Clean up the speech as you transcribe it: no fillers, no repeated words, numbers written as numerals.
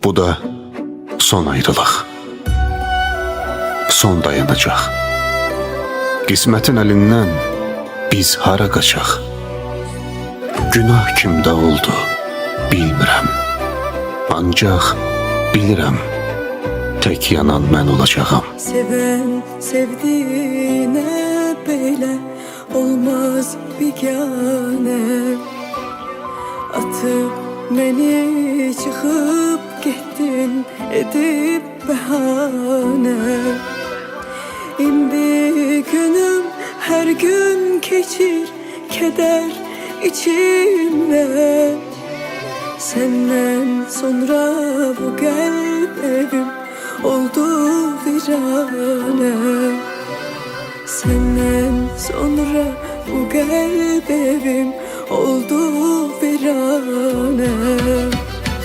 Bu da son ayrılıq, son dayanacaq. Qismətin əlindən biz hara qaçaq? Günah kimdə oldu bilmirəm. Ancaq bilirəm, tək yanan mən olacağam. Seven sevdiğine böyle olmaz bigane. Atıp beni çıkıp gittin edip bahane. İndi günüm her gün geçir keder içimde. Senden sonra bu kalp evim oldu virane. Senden sonra bu kalp evim oldu virane.